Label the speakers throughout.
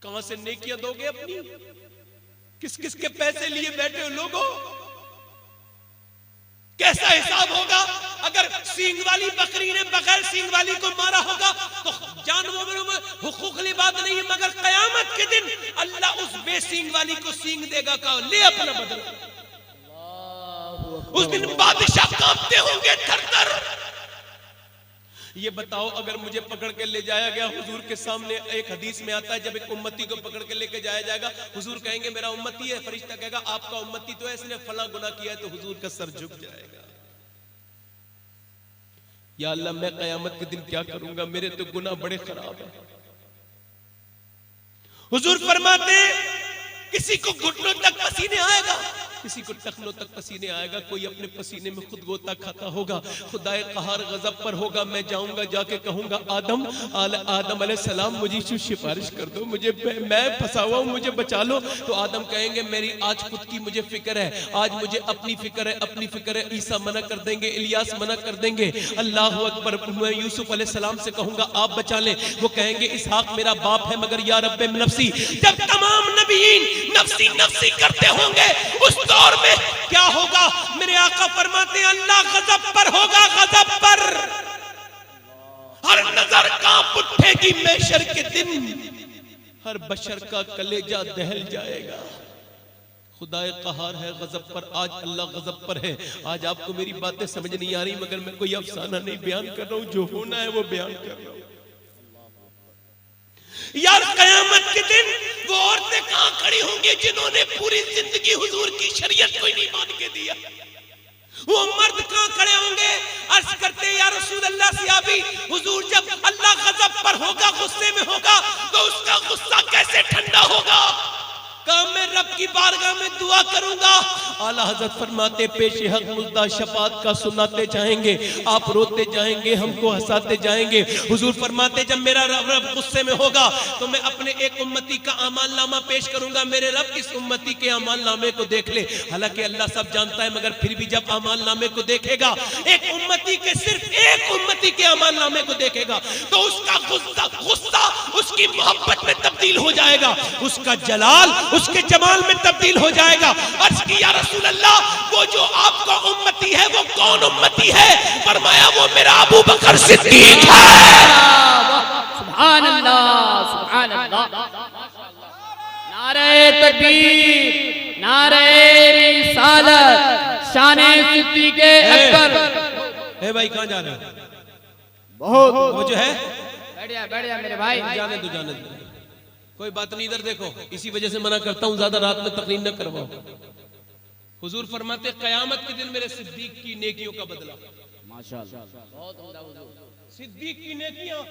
Speaker 1: कहां से नेकियां दोगे अपनी? किस किस के पैसे लिए बैठे हो लोगों? कैसा हिसाब होगा? अगर सींग वाली बकरी ने बगैर सींग वाली को मारा होगा तो जानवरों में हुकूक वाली बात नहीं है, मगर कयामत के दिन अल्लाह उस बेसींग वाली को सींग देगा। का ले अपना बदला। उस दिन बादशाह कांपते होंगे थर-थर। ये बताओ, अगर मुझे पकड़ के ले जाया गया हुजूर के सामने, एक हदीस में आता है जब एक उम्मती को पकड़ के लेके जाया जाएगा, हुजूर कहेंगे मेरा उम्मती है, फरिश्ता कहेगा आपका उम्मती तो है, इसने फला गुनाह किया है, तो हुजूर का सर झुक जाएगा। या अल्लाह, मैं कयामत के दिन क्या करूंगा, मेरे तो गुनाह बड़े खराब है। हुजूर फरमाते किसी को घुटनों तक पसीने आएगा, किसी को टखनों तक पसीने आएगा, कोई अपने पसीने में खुद गोता खाता होगा, खुदाए क़हार गजब पर होगा। मैं जाऊंगा, जाके कहूंगा आदम अलैहिस्सलाम मुझे सिफारिश कर दो, मुझे मैं फंसा हुआ हूं, मुझे बचा लो। तो आदम कहेंगे मेरी आज खुद की मुझे फिक्र है, आज मुझे अपनी फिक्र है, अपनी फिक्र है। ईसा मना कर देंगे, इलियास मना कर देंगे। अल्लाह अकबर। मैं यूसुफ अलैहिस्सलाम से कहूंगा आप बचा लें, वो कहेंगे इसहाक मेरा बाप है, मगर या रब्बे नफ्सी। जब तमाम नबीयीन नफ्सी नफ्सी करते होंगे, उस दौर में क्या होगा? मेरे आका फरमाते हैं अल्लाह गजब पर होगा, गजब पर। हर नजर कांप उठेगी महशर के दिन, हर बशर का कलेजा दहल जाएगा। खुदाए क़हार है गजब पर, आज अल्लाह गजब पर है। आज आपको मेरी बातें समझ नहीं आ रही, मगर मैं कोई अफसाना नहीं बयान कर रहा हूं, जो होना है वो बयान कर रहा हूं। यार कयामत के दिन वो औरतें कहां खड़ी होंगी जिन्होंने पूरी जिंदगी हुजूर की शरीयत को ही नहीं मान के दिया? वो मर्द कहां खड़े होंगे? अर्ज करते या रसूल अल्लाह सहाबी, हुजूर जब अल्लाह गजब पर होगा, गुस्से में होगा, तो उसका गुस्सा कैसे ठंडा होगा? कहा मैं रब की बारगाह में दुआ करूंगा। आला हजरत फरमाते पेशे हक मुद्दा शफात का सुनाते जाएंगे, आप रोते जाएंगे, हमको हंसाते जाएंगे। हुजूर फरमाते जब मेरा रब गुस्से में होगा तो मैं अपने एक उम्मती का अमाल नामा पेश करूंगा, मेरे रब इस उम्मती के अमाल नामे को देख ले। हालांकि अल्लाह सब जानता है, मगर फिर भी जब अमाल नामे को देखेगा, एक उम्मती के सिर्फ एक उम्मती के अमाल नामे को देखेगा, तो उसका गुस्सा उसकी मोहब्बत में तब्दील हो जाएगा, उसका जलाल उसके जमाल में तब्दील हो जाएगा। अर्ज की या रसूल अल्लाह, वो जो आपका उम्मती है वो कौन उम्मती है? फरमाया वो मेरा अबू बकर सिद्दीक है।
Speaker 2: सुभान अल्लाह, सुभान अल्लाह। नारे तकबीर, नारे रिसालत, शाने सिद्दीक अकबर।
Speaker 1: ए भाई कहां जा रहे हो?
Speaker 2: बहुत
Speaker 1: वो जो है
Speaker 2: बढ़िया बढ़िया मेरे भाई,
Speaker 1: जाने दो, जाने दो, कोई बात नहीं। इधर देखो, इसी वजह से मना करता हूं ज्यादा रात में तकरीर न करवाओ। हुजूर फरमाते कयामत के दिन मेरे सिद्दीक की नेकियों का बदला।
Speaker 2: माशाअल्लाह, बहुत उम्दा हुजूर।
Speaker 1: सिद्दीक की नेकियां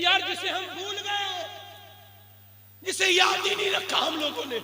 Speaker 1: यार, जिसे हम भूल गए, जिसे याद ही नहीं रखा हम लोगों ने।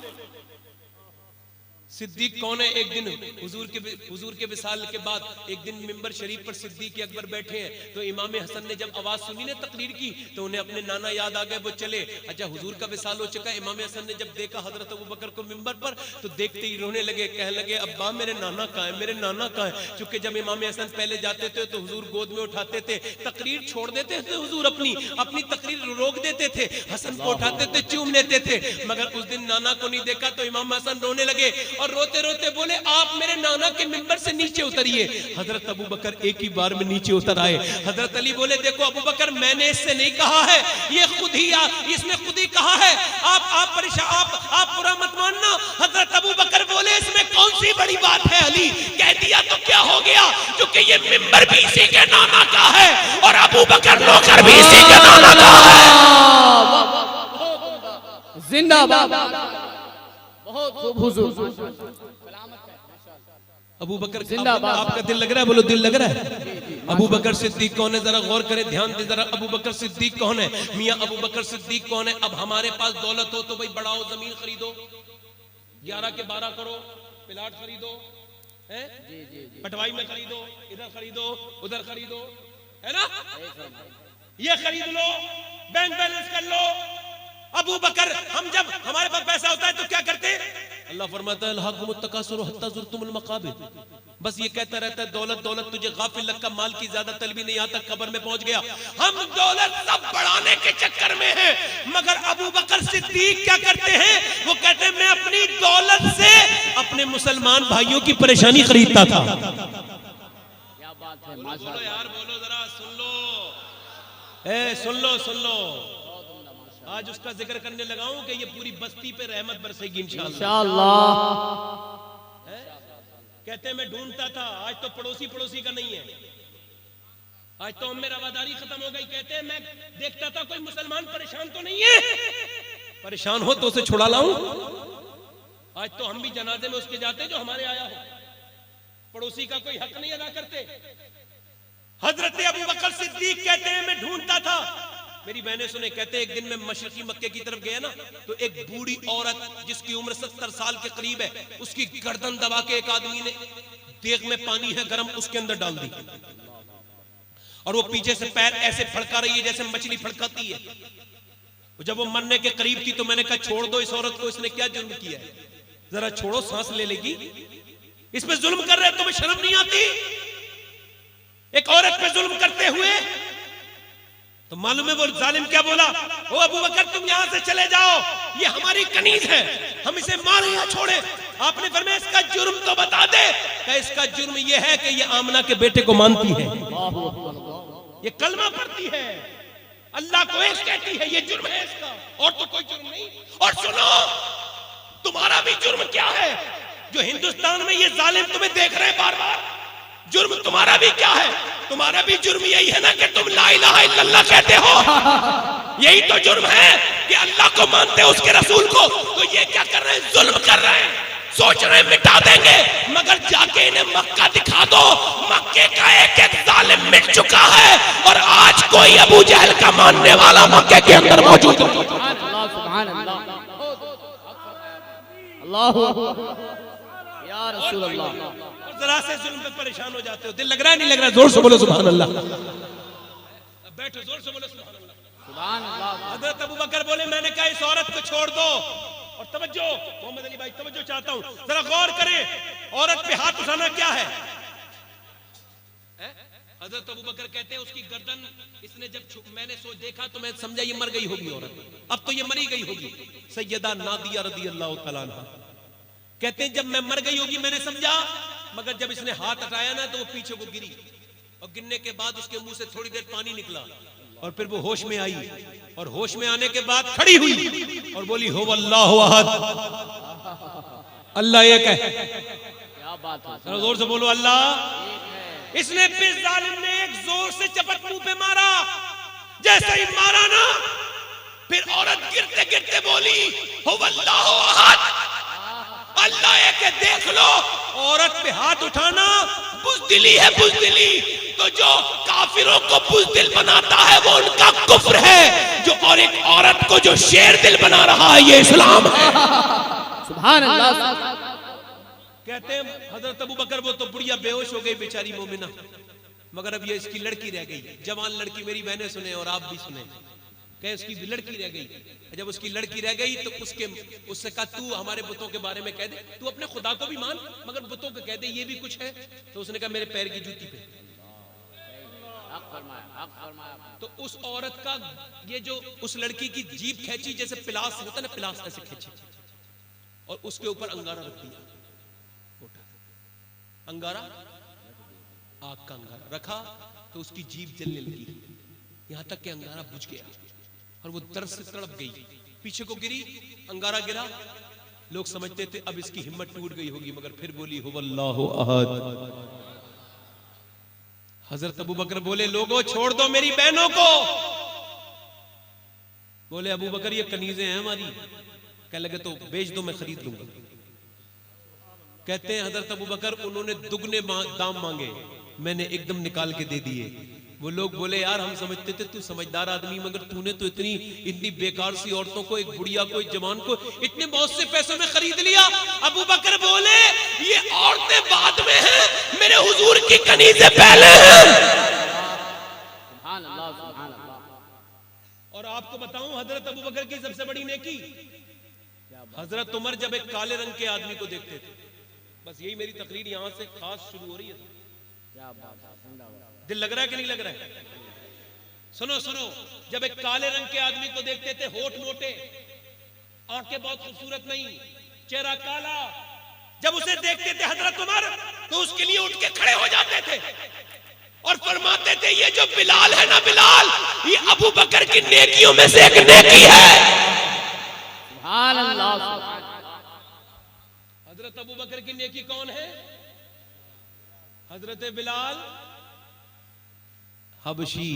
Speaker 1: सिद्दीक कौन है? एक दिन हुजूर के विसाल के बाद एक दिन मिंबर शरीफ पर सिद्दीक अकबर बैठे हैं, तो इमाम हसन ने जब आवाज सुनी ना तकरीर की, तो उन्हें अपने नाना याद आ गए, वो चले। अच्छा हुजूर का विसाल हो चुका, इमाम हसन ने जब देखा हजरत अबू बकर को मिंबर पर, तो देखते ही रोने लगे, कहने लगे अब्बा मेरे नाना कहाँ है, मेरे नाना कहाँ है? चूंकि जब इमाम हसन पहले जाते थे तो हुजूर गोद में उठाते थे, तकरीर छोड़ देते थे, हुजूर अपनी तकरीर रोक देते थे, हसन को उठाते थे, चूम लेते थे। मगर उस दिन नाना को नहीं देखा तो इमाम हसन रोने लगे और रोते रोते बोले आप मेरे नाना के मिंबर से नीचे उतरिए। हजरत अबू बकर एक ही बार में नीचे उतर आए। हजरत अली बोले देखो अबू बकर, मैंने इससे नहीं कहा है, ये इसने खुद ही कहा है, आप परेशान, आप बुरा मत मानना। हजरत अबू बकर बोले इसमें कौन सी बड़ी बात है अली, कह दिया तो क्या हो गया, क्योंकि ये मिंबर भी इसी के नाना का है और अबू बकर नौकर भी इसी के नाना का है।
Speaker 2: जिंदाबाद, बहुत खूब हुजूर।
Speaker 1: अबू बकर जिंदाबाद। आपका दिल लग रहा है? बोलो दिल लग रहा है। अबू बकर सिद्दीक कौन है? जरा गौर करें, ध्यान दे जरा। अबू बकर सिद्दीक कौन है? मियां अबू बकर सिद्दीक कौन है? अब हमारे पास दौलत हो तो भाई बढ़ाओ, जमीन खरीदो, 11 के 12 करो, प्लाट खरीदो, है पटवाई में खरीदो, इधर खरीदो, उधर खरीदो, है ना, ये खरीद लो, बैंक बैलेंस कर लो। अबू बकर, हम जब हमारे पास पैसा होता है तो क्या करते? अल्लाह फरमाता है अलहाकुमुत तकासुर हत्ता ज़ुरतुमुल मक़ाबिर, बस ये कहता रहता है दौलत दौलत, तुझे गाफिल लगा, माल की ज्यादा तलबी नहीं, आता कब्र में पहुंच गया। हम दौलत सब बढ़ाने के चक्कर में हैं, मगर अबू बकर सिद्दीक क्या करते हैं, वो कहते हैं मैं अपनी दौलत से अपने मुसलमान भाइयों की परेशानी खरीदता था।
Speaker 2: क्या बात है,
Speaker 1: बोलो यार, बोलो जरा, सुन लो, सुन लो, सुन लो। आज उसका जिक्र करने लगाऊं कि ये पूरी बस्ती पे रहमत बरसेगी इंशाअल्लाह। कहते हैं मैं ढूंढता था, आज तो पड़ोसी पड़ोसी का नहीं है, आज तो हम में रवादारी खत्म हो गई। कहते हैं मैं देखता था कोई मुसलमान परेशान तो नहीं है, परेशान हो तो उसे छुड़ा लाऊं। आज तो हम भी जनाजे में उसके जाते जो हमारे आया हो, पड़ोसी का कोई हक नहीं अदा करते। हजरत अबू बकर सिद्दीक कहते हैं मैं ढूंढता था। मेरी बहनें सुने, कहते हैं एक दिन मैं मशरकी मक्के की तरफ गया ना, तो एक बूढ़ी औरत जिसकी उम्र 70 साल के करीब है, उसकी गर्दन दबा के एक आदमी ने देग में पानी है गरम, उसके अंदर डाल दी, और वो पीछे से पैर ऐसे फड़का रही है जैसे मछली फड़काती है। जब वो मरने के करीब थी तो मैंने कहा छोड़ दो इस औरत को, इसने क्या जुर्म किया है, जरा छोड़ो, सांस ले लेगी, इस पे जुल्म कर रहे, तुम्हें शर्म नहीं आती एक औरत पे जुल्म करते हुए? तो मालूम है वो जालिम क्या बोला, ओ अबू बकर तुम यहां से चले जाओ, ये हमारी कनीज है, हम इसे मारे या छोड़े? आपने फरमाया इसका जुर्म तो बता दे। क्या इसका जुर्म ये है कि ये आमना के बेटे को मानती है, ये कलमा पढ़ती है, अल्लाह को एक कहती है, ये जुर्म है इसका, और तो कोई जुर्म नहीं। और सुनो, तुम्हारा भी जुर्म क्या है, जो हिंदुस्तान में ये जालिम तुम्हें देख रहे हैं बार बार, जुर्म तुम्हारा भी क्या है, तुम्हारा भी जुर्म यही है ना कि तुम ला इलाहा इल्लल्लाह कहते हो, यही तो जुर्म है कि अल्लाह को मानते हो, उसके रसूल को। तो ये क्या कर रहे हैं, जुल्म कर रहे हैं, सोच रहे हैं मिटा देंगे, मगर जाके इन्हें मक्का दिखा दो, मक्के का एक एक जालिम मिट चुका है, और आज कोई अबू जहल का मानने वाला मक्के के अंदर मौजूद है।
Speaker 2: सुभान अल्लाह, अल्लाहू अकबर, या रसूल अल्लाह।
Speaker 1: जरा से जुल्म पे परेशान हो जाते हो, दिल लग रहा है नहीं लग रहा? जोर से बोलो सुभान अल्लाह, बैठो, जोर से बोलो सुभान अल्लाह,
Speaker 2: सुभान अल्लाह।
Speaker 1: हजरत अबू बकर बोले मैंने कहा इस औरत को छोड़ दो, और तवज्जो मोहम्मद अली भाई, तवज्जो चाहता हूं, जरा गौर करें, औरत पे हाथ उठाना क्या है? हजरत अबू बकर कहते हैं उसकी गर्दन इसने जब मैंने देखा तो मैं समझा ये मर गई होगी औरत, अब तो ये मरी गई होगी। सैयदा नादिया रदी अल्लाह तआला अन्हा कहते हैं जब मैं मर गई होगी मैंने समझा, मगर जब इसने हाथ हटाया ना तो वो पीछे को गिरी, और गिरने के बाद उसके मुंह से थोड़ी देर पानी निकला, और फिर वो होश में आई, और होश में आने के बाद खड़ी हुई और बोली हो अल्लाहु अहद, अल्लाह एक है।
Speaker 2: क्या बात है,
Speaker 1: जोर से बोलो अल्लाह। इसने फिर जालिम ने एक जोर से चपट मुंह पे मारा, जैसे ही मारा ना फिर औरत गिरते गिरते बोली हो अल्लाहु अहद, अल्लाह एक है, देख लो। औरत पे हाथ उठाना बुज़दिली है, बुज़दिली। तो जो काफिरों को बुज़दिल बनाता है वो उनका कुफ्र है, जो और एक औरत को जो शेर दिल बना रहा है ये इस्लाम है।
Speaker 2: सुभान अल्लाह।
Speaker 1: कहते हैं हजरत अबू बकर वो तो बुढ़िया बेहोश हो गई बेचारी मोमिना, मगर अब ये इसकी लड़की रह गई, जवान लड़की, मेरी बहनें सुने और आप भी सुने, कहे उसकी लड़की रह गई। जब उसकी लड़की रह गई तो उससे कहा तू हमारे बुतों के बारे में कह दे, तू अपने खुदा को भी मान मगर बुतों को कह दे ये भी कुछ है। तो उसने कहा मेरे पैर की जूती पे। तो उस औरत का ये जो उस लड़की की जीभ खींची जैसे पिलास होता ना, पिलास ऐसे खींची और उसके ऊपर अंगारा रख दिया, अंगारा, आग का अंगारा रखा तो उसकी जीभ जलने लगी, यहां तक कि अंगारा बुझ गया और वो दर्द से तड़प गई, पीछे को गिरी, अंगारा गिरा। लोग समझते थे अब इसकी हिम्मत टूट गई होगी, मगर फिर बोली हो अल्लाहु अहद। हजरत अबू बकर बोले लोगों छोड़ दो मेरी बहनों को। बोले अबू बकर ये कनीजें हैं हमारी। कह लगे तो बेच दो, मैं खरीद लूंगा। कहते हैं हजरत अबू बकर उन्होंने दुगने दाम मांगे, मैंने एकदम निकाल के दे दिए। वो लोग बोले यार हम समझते थे तू समझदार आदमी, मगर तूने तो इतनी बेकार सी औरतों को, एक बुढ़िया को, एक जवान को इतने बहुत से पैसों में खरीद लिया। अबू बकर बोले ये औरतें बाद में हैं, मेरे हुजूर की कनीज़ें पहले हैं।
Speaker 2: सुभान अल्लाह, सुभान अल्लाह।
Speaker 1: और आपको बताऊं हजरत अबू बकर की सबसे बड़ी नेकी,
Speaker 2: क्या
Speaker 1: हजरत उमर जब एक काले रंग के आदमी को देखते थे, बस यही मेरी तकरीर यहां से खास शुरू हो रही है।
Speaker 2: क्या बात है,
Speaker 1: दिल लग रहा है कि नहीं लग रहा है? सुनो सुनो, जब एक काले रंग के आदमी को देखते थे, होठ मोटे, आंखें बहुत खूबसूरत नहीं, चेहरा काला, जब उसे देखते थे हजरत उमर तो उसके लिए उठ के खड़े हो जाते थे और फरमाते थे ये जो बिलाल है ना, बिलाल ये अबू बकर की नेकियों में से एक नेकी है।
Speaker 2: सुभान अल्लाह।
Speaker 1: हजरत अबू बकर की नेकी कौन है? हजरत बिलाल हबशी,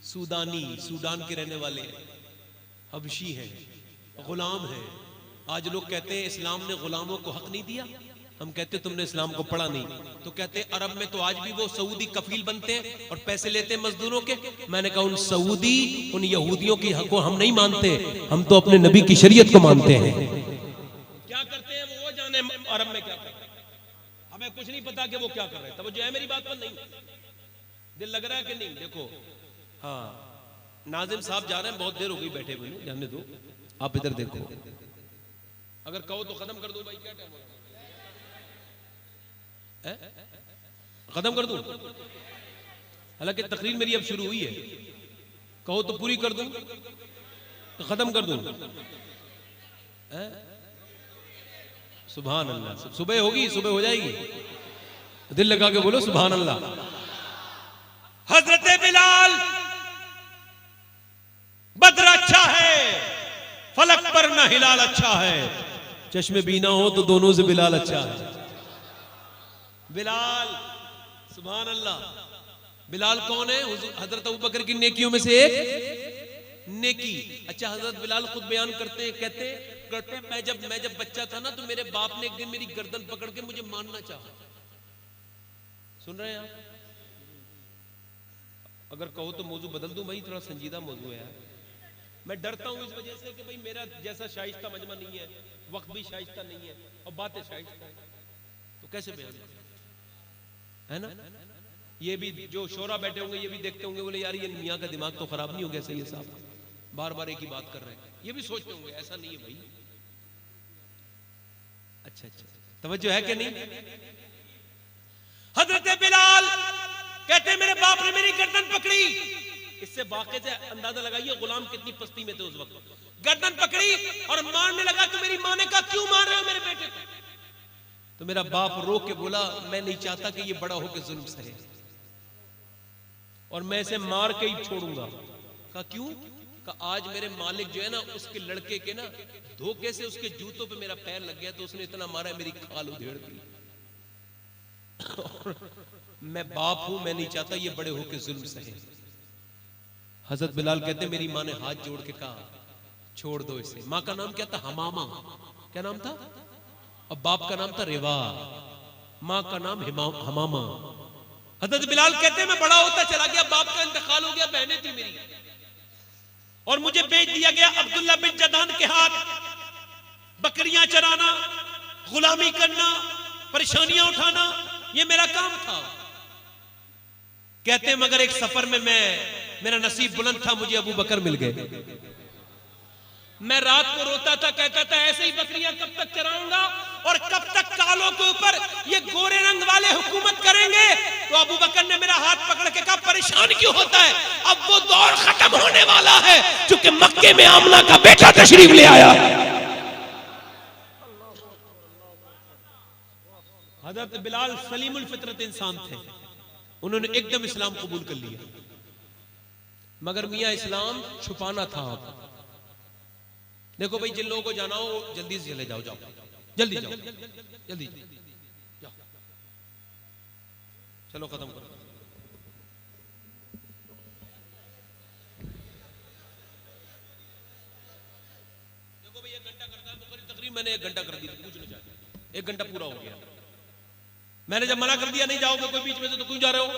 Speaker 1: सूडानी, सूडान के रहने वाले हबशी हैं, गुलाम हैं। आज लोग कहते हैं इस्लाम ने गुलामों को हक नहीं दिया। हम कहते तुमने इस्लाम को पढ़ा नहीं। तो कहते अरब में तो आज भी वो सऊदी कफील बनते हैं और पैसे लेते हैं मजदूरों के। मैंने कहा उन सऊदी, उन यहूदियों की हक को हम नहीं मानते, हम तो अपने नबी की शरीयत को मानते हैं। क्या करते हैं वो जाने अरब में क्या करते हैं, हमें कुछ नहीं पता कि वो क्या कर रहे हैं। तब जो है मेरी बात पर नहीं, दिल लग रहा है कि नहीं? देखो, हाँ, नाजिम साहब जा रहे हैं, बहुत देर हो गई बैठे हुए, जाने दो। आप इधर देखो, अगर कहो तो खत्म कर दो भाई, क्या टाइम हो रहा है? खत्म कर दूं? हालांकि तकरीर मेरी अब शुरू हुई है, कहो तो पूरी कर दूं तो खत्म कर दूं? सुभान अल्लाह। सुबह होगी, सुबह हो जाएगी, दिल लगा के बोलो सुभान अल्लाह। हजरत बिलाल, बद्र अच्छा है, फलक पर ना हिलाल अच्छा है, चश्मे बीना हो तो दोनों से बिलाल अच्छा है। बिलाल, सुभान अल्लाह। बिलाल कौन है? हजरत अबू बकर की नेकियों में से एक नेकी। अच्छा, हजरत बिलाल खुद बयान करते हैं, कहते हैं मैं जब बच्चा था ना तो मेरे बाप ने एक दिन मेरी गर्दन पकड़ के मुझे मारना चाहा। सुन रहे हैं आप? अगर कहो तो मौजू बदल दूं भाई, थोड़ा संजीदा मौजू है। मैं डरता हूं इस वजह से कि भाई मेरा जैसा शाइस्ता मजमा नहीं है, वक्त भी शाइस्ता नहीं है और बातें शाइस्ता है, तो कैसे बयान है ना? ये भी जो शोरा बैठे होंगे ये भी देखते होंगे, बोले यार ये मियाँ का दिमाग तो खराब नहीं हो गया सही साहब, बार बार एक ही बात कर रहे हैं। ये भी सोचते होंगे, ऐसा नहीं है भाई। अच्छा अच्छा, तवज्जो है कि नहीं? हजरत बिलाल कहते मेरे बाप ने मेरी गर्दन पकड़ी। इससे वाक़े से अंदाजा लगाइए गुलाम कितनी पस्ती में थे उस वक्त। गर्दन पकड़ी और मारने लगा। तो मेरी माँ ने कहा क्यों मार रहे हो मेरे बेटे को? तो मेरा बाप रो के बोला मैं नहीं चाहता कि ये बड़ा होकर जुल्म सहे और मैं इसे मार के ही छोड़ूंगा। कहा क्यों? कहा आज मेरे मालिक जो है ना, उसके लड़के के ना धोखे से उसके जूतों पे मेरा पैर लग गया तो उसने इतना मारा मेरी खाल उधेड़ दी। मैं बाप हूं, मैं नहीं चाहता ये बड़े होकर जुल्म सहे। हजरत बिलाल कहते मेरी माँ ने हाथ जोड़ के कहा छोड़ दो इसे। माँ का नाम क्या था? हमामा। क्या नाम था? और बाप का नाम था रिवा। माँ का नाम हमामा। हजरत बिलाल कहते मैं बड़ा होता चला गया, बाप का इंतकाल हो गया, बहनें थी मेरी, और मुझे बेच दिया गया अब्दुल्ला बिन जदान के हाथ। बकरियां चराना, गुलामी करना, परेशानियां उठाना, ये मेरा काम था। कहते मगर एक सफर में मेरा नसीब बुलंद था, मुझे अबू बकर मिल गए। मैं रात को रोता था, कहता था ऐसे ही बकरियां कब तक चराऊंगा और कब तक कालों के ऊपर ये गोरे रंग वाले हुकूमत करेंगे। तो अबू बकर ने मेरा हाथ पकड़ के कहा परेशान क्यों होता है, अब वो दौर खत्म होने वाला है क्योंकि मक्के में आमना का बेटा तशरीफ ले आया। हजरत बिलाल सलीमुल फितरत इंसान थे, उन्होंने एकदम इस्लाम कबूल कर लिया, मगर मियां इस्लाम छुपाना था। देखो भाई जिन लोगों को जाना हो जल्दी से चले जाओ, जल्दी जाओ, जल्दी जाओ, चलो खत्म करो। देखो भाई 1 घंटा करता है तकरीबन, मैंने 1 घंटा कर दिया, पूछना चाहिए 1 घंटा पूरा हो गया। मैंने जब मना कर दिया नहीं जाओगे कोई बीच में से, तो क्यों जा रहे हो?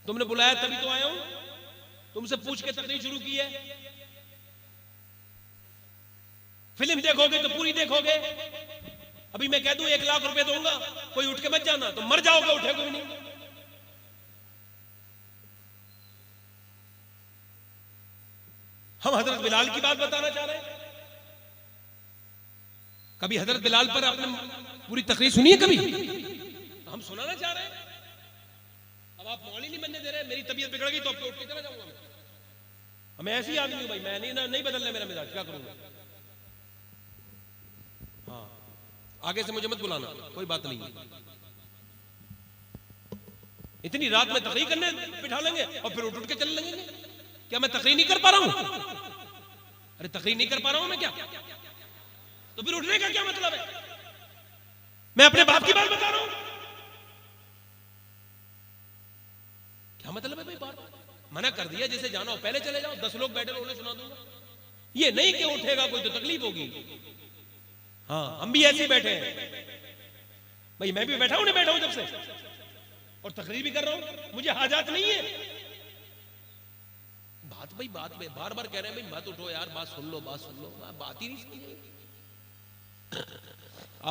Speaker 1: तुमने बुलाया तभी तो आए हो, तुमसे पूछ के तकरीर शुरू की है। फिल्म देखोगे तो पूरी देखोगे। अभी मैं कह दूं 1 लाख रुपए दूंगा, कोई उठ के मत जाना, तो मर जाओगे, उठेगे भी नहीं। हम हजरत बिलाल की बात बताना चाह रहे हैं। कभी हजरत बिलाल पर आपने पूरी तकरीर सुनी है कभी? हम सुनाना चाह रहे हैं, अब आप मौलवी नहीं बनने दे रहे। मेरी तबीयत बिगड़ गई तो आपको उठ के चला जाऊंगा मैं ऐसे ही आदमी हूं भाई, मैं नहीं बदलना मेरा मिजाज, क्या करूंगा। हाँ, आगे से मुझे मत बुलाना, कोई बात नहीं। इतनी रात में तकरीर करने बिठा लेंगे और फिर उठ के चले लगेंगे। क्या मैं तकरीर नहीं कर पा रहा हूं? अरे तकरीर नहीं कर पा रहा हूं मैं क्या? तो फिर उठने का क्या मतलब है? मैं अपने बाप की बात बता रहा हूं, क्या मतलब है भाई? बात मना कर दिया, जैसे जाना हो पहले चले जाओ, 10 लोग बैठे उन्हें सुना दूंगा। ये नहीं कि उठेगा कोई तो तकलीफ होगी। हाँ, हम भी ऐसे ही बैठे हैं भाई, मैं भी बैठा हूं, नहीं बैठा हूं जब से, और तकरीर भी कर रहा हूं, मुझे हाजात नहीं है। बात भाई बात में बार बार कह रहे हैं भाई मत उठो यार, बात सुन लो, बात सुन लो, बात ही नहीं सुनी।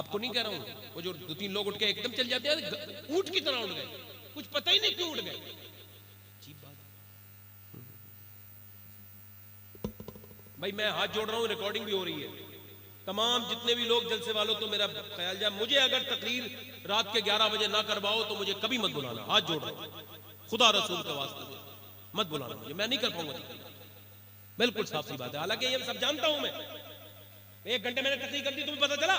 Speaker 1: आपको नहीं कह रहा हूं, वो जो 2-3 लोग उठ के एकदम चल जाते हैं, ऊंट की तरह उठ गए, कुछ पता ही नहीं क्यों उठ गए। अजीब बात भाई, मैं हाथ जोड़ रहा हूं, रिकॉर्डिंग भी हो रही है। तमाम जितने भी लोग जलसे वालों, तो मेरा ख्याल जाए, मुझे अगर तकरीर रात के 11 बजे ना करवाओ तो मुझे कभी मत बुलाना, हाथ जोड़ रहा हूं खुदा रसूल के वास्ते, मत बुलाना मुझे, मैं नहीं कर पाऊंगा। बिल्कुल साफ सी बात है, हालांकि ये सब जानता हूं मैं। 1 घंटे मैंने तकरीर कर दी, तुम्हें पता चला?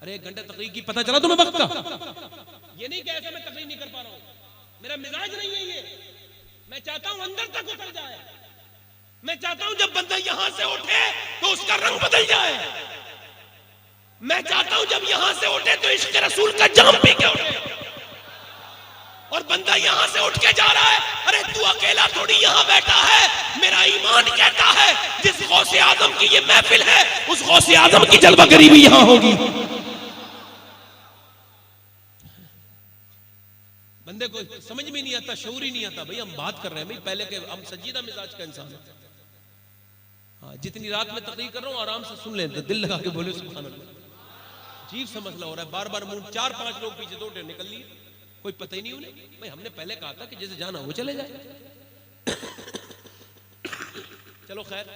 Speaker 1: अरे 1 घंटे तकरीर की पता चला तुम्हें वक्त का? ये नहीं कि ऐसा मैं तकरीर नहीं कर पा रहा हूं, मेरा मिजाज नहीं है ये। मैं चाहता हूं अंदर तक उतर जाए, मैं चाहता हूं जब बंदा यहां से उठे तो उसका रंग बदल जाए। मैं चाहता हूं जब यहां से उठे तो इश्क रसूल का जाम पी के उठे। और बंदा यहां से उठ के जा रहा है, अरे तू अकेला थोड़ी यहां बैठा है, मेरा ईमान कहता है जिस गौसे आजम की ये महफिल है, उस गौसे आजम की जलवागरी भी यहां होगी। बंदे को समझ में नहीं आता, शऊर ही नहीं आता। भाई हम बात कर रहे हैं भाई पहले के, हम सजीदा मिजाज का इंसान है। हाँ, जितनी रात में तकरीर कर रहा हूं आराम से सुन लेते, दिल लगा के बोले सुभान अल्लाह। अजीब सा मसला हो रहा है, बार बार मुंह 4-5 लोग पीछे दौड़े निकल लिए, कोई पता ही नहीं उन्हें। भाई हमने पहले कहा था कि जैसे जाना वो चले जाए। चलो खैर,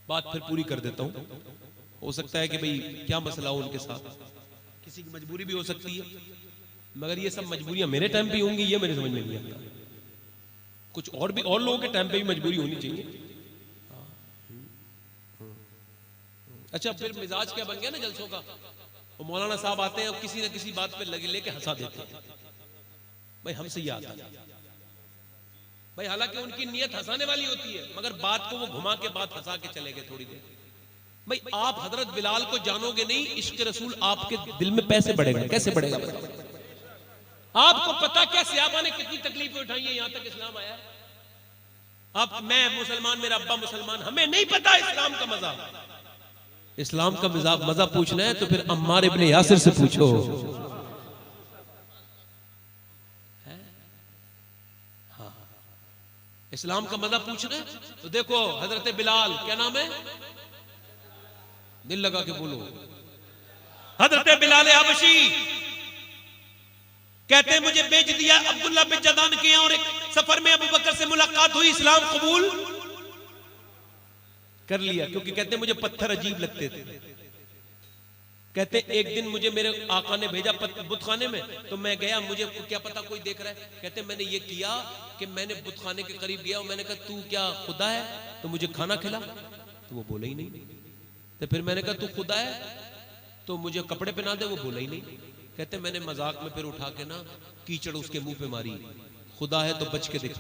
Speaker 1: बात फिर पूरी कर देता हूं। हो सकता है कि भाई क्या मसला हो उनके साथ, किसी की मजबूरी भी हो सकती है, मगर ये सब मजबूरियां मेरे टाइम पे होंगी ये मेरे समझ में नहीं आता। कुछ और भी और लोगों के टाइम पे भी मजबूरी होनी चाहिए। अच्छा, फिर मिजाज क्या बन गया ना जलसों का, वो मौलाना साहब आते हैं और किसी न किसी बात पे लगे लेके हंसा देते हैं। भाई हमसे ये आता है भाई, हालांकि उनकी नीयत हंसाने वाली होती है, मगर बात को वो घुमा के बात हंसा के चले गए थोड़ी देर। भाई आप हजरत बिलाल को जानोगे नहीं, इश्क रसूल आपके दिल में पैसे बढ़ेगा, कैसे बढ़ेगा? आपको पता क्या सहाबा ने कितनी तकलीफें उठाई है, यहां तक इस्लाम आया। आप, मैं मुसलमान, मेरा अब्बा मुसलमान, हमें नहीं पता इस्लाम का मजा। इस्लाम का मजा पूछना है तो फिर अम्मार इब्ने यासिर से पूछो। हाँ, इस्लाम का मजा पूछना है तो देखो हजरत बिलाल, क्या नाम है, दिल लगा के बोलो, हजरत बिलाल हबशी कहते हैं मुझे बेच दिया अब्दुल्ला बिन जदान के यहाँ, और एक सफर में अबू बकर से मुलाकात हुई, इस्लाम कबूल कर लिया। क्योंकि कहते हैं मुझे पत्थर अजीब लगते थे। कहते एक दिन मुझे मेरे आका ने भेजा बुतखाने में, तो मैं गया, मुझे क्या पता कोई देख रहा है। कहते मैंने ये किया कि मैंने बुतखाने के करीब गया और मैंने कहा तू क्या खुदा है तो मुझे खाना खिला, तो वो बोला ही नहीं। तो फिर मैंने कहा तू खुदा है तो मुझे कपड़े पहना दे, वो बोला ही नहीं। कहते मैंने मजाक में फिर उठा के ना कीचड़ उसके मुंह पे मारी, खुदा है तो बच के दिख।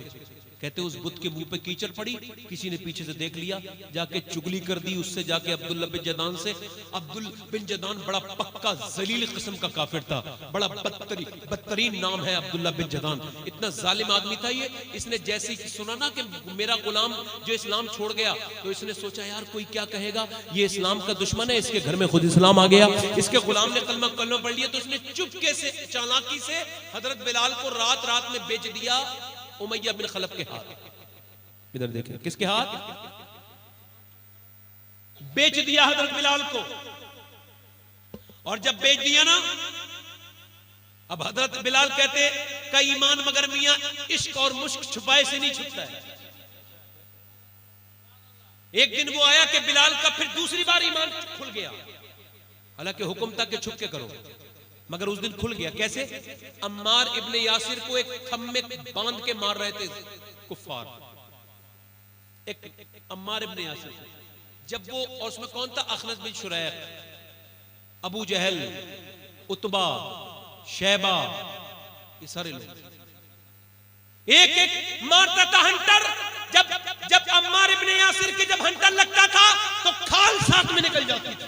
Speaker 1: कहते उस बुत के मुंह पे कीचड़ पड़ी, किसी ने पीछे से देख लिया, जाके चुगली कर दी उससे, जाके अब्दुल्ला बिन जदान से। अब्दुल बिन जदान बड़ा पक्का जलील किस्म का काफिर था, बड़ा बदतरीन नाम है अब्दुल्ला बिन जदान, इतना जालिम आदमी था ये। इसने जैसे ही सुना ना कि मेरा गुलाम जो इस्लाम छोड़ गया, तो इसने सोचा यार कोई क्या कहेगा, ये इस्लाम का दुश्मन है, इसके घर में खुद इस्लाम आ गया। इसके गुलाम ने कलमा पढ़ लिया, तो इसने चुपके से चालाकी से हजरत बिलाल को रात रात में बेच दिया उमैया बिन खलफ के हाथ। इधर देखें, किसके हाथ बेच दिया हजरत बिलाल को। और जब बेच दिया ना, अब हजरत बिलाल कहते का ईमान मगर मियां इश्क और मुश्क छुपाए से नहीं छुपता है। एक दिन वो आया कि बिलाल का फिर दूसरी बार ईमान खुल गया, हालांकि हुक्म था कि छुप के करो, मगर उस दिन खुल गया। कैसे? अम्मार इब्ने यासिर को एक थम में बांध के मार रहे थे कुफ्फार, एक अम्मार इब्ने यासिर, जब वो, और उसमें कौन था? अखनस बिन शुरैक, अबू जहल, उतबा, शैबा, ये सारे लोग एक एक मारता था हंटर। जब अम्मार इब्ने यासिर के जब हंटर लगता था तो खाल साथ में निकल जाती थी।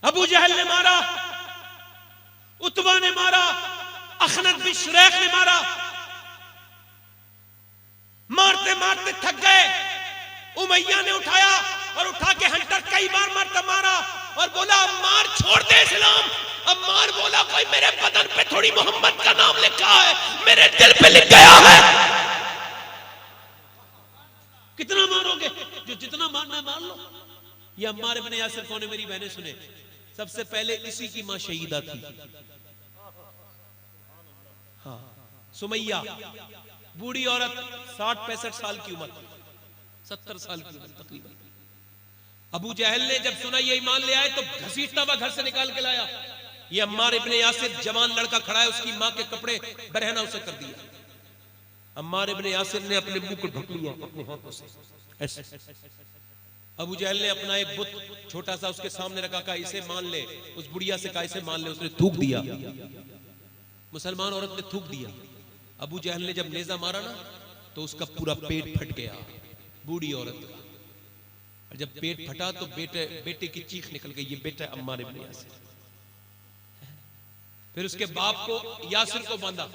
Speaker 1: अबू जहल ने मारा, उतबा ने मारा, अखनस बिन शुरैक ने मारा। मारते मारते थक गए, उमैया ने उठाया और उठा के हंटर कई बार मारा और बोला अम्मार छोड़ दे इस्लाम। अम्मार बोला कोई मेरे बदन पे थोड़ी मोहम्मद का नाम लिखा है, मेरे दिल पे लिख गया है। कितना मारोगे? जो जितना मारना है मार लो। ये अम्मार इब्ने यासिर कौन है? मेरी बहनें सुने, सबसे पहले इसी की मां शहीदा थी। हाँ, सुमैया, बूढ़ी औरत, 60-65 साल की उम्र, 70 साल की उम्र तकरीबन। अबू जहल ने जब सुना ये ईमान ले आए तो घसीटता हुआ घर से निकाल के लाया। ये अम्मार इब्ने यासिर जवान लड़का खड़ा है, उसकी मां के कपड़े बरहना उसे कर दिया। अम्मार इब्ने यासिर ने अपने मुंह को ढक लिया अपने हाथों से ऐसे। अबू जहल ने अपना एक बुत छोटा सा उसके सामने रखा, कहा इसे मान ले। उस बुढ़िया से कहा इसे मान ले। उसने थूक दिया, मुसलमान औरत ने थूक दिया। अबू जहल ने जब नेजा मारा ना तो उसका पूरा पेट फट गया, बूढ़ी औरत का। और जब पेट फटा तो बेटे की चीख निकल गई, ये बेटा अम्मार इब्ने यासिर। फिर उसके बाप को, यासिर को बांधा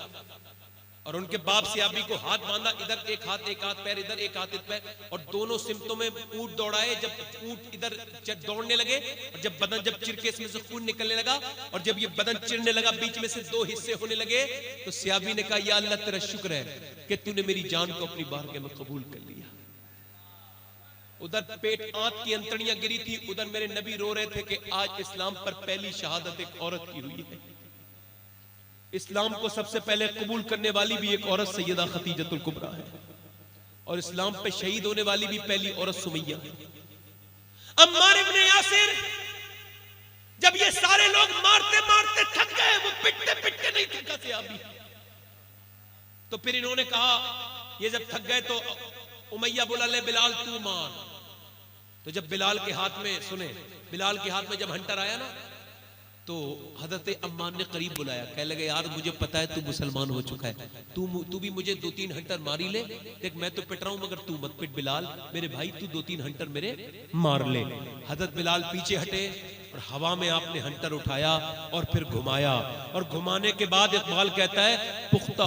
Speaker 1: और उनके बाप सियाबी को हाथ बांधा, इधर एक हाथ पैर इधर, एक हाथ पैर, और दोनों सिमतों में ऊंट दौड़ाए। जब ऊंट इधर दौड़ने लगे और जब बदन जब चिरके इसमें से खून निकलने लगा और जब ये बदन चिरने लगा, बीच में से 2 हिस्से होने लगे, तो सियाबी ने कहा या अल्लाह तेरा शुक्र है कि तूने मेरी जान को अपनी बारगाह में कबूल कर लिया। उधर पेट आंत की अंतड़ियां गिरी थी, उधर मेरे नबी रो रहे थे कि आज इस्लाम पर पहली शहादत एक औरत की हुई है। इस्लाम को सबसे पहले कबूल करने वाली भी एक औरत सैयदा खतीजतुल कुबरा है, और इस्लाम पे शहीद होने वाली भी पहली औरत सुमैया है। अम्मार इब्ने यासिर, जब ये सारे लोग मारते मारते थक गए, वो पिटते पिटते नहीं थका सियाबी, तो फिर इन्होंने कहा, ये जब थक गए तो उमैया बोला ले बिलाल तू मार। तो जब बिलाल के हाथ में, सुने, बिलाल के हाथ में जब हंटर आया ना तो हजरत अम्मार ने करीब बुलाया, कह लगे यार मुझे पता है तू मुसलमान हो चुका है, तू भी मुझे 2-3 हंटर मारी ले। देख मैं तो पिट रहा हूं मगर तू मत पिट बिलाल मेरे भाई, तू 2-3 हंटर मेरे मार ले। हजरत बिलाल पीछे हटे और हवा में आपने हंटर उठाया और फिर घुमाया, और घुमाने के बाद इकबाल कहता है पुख्ता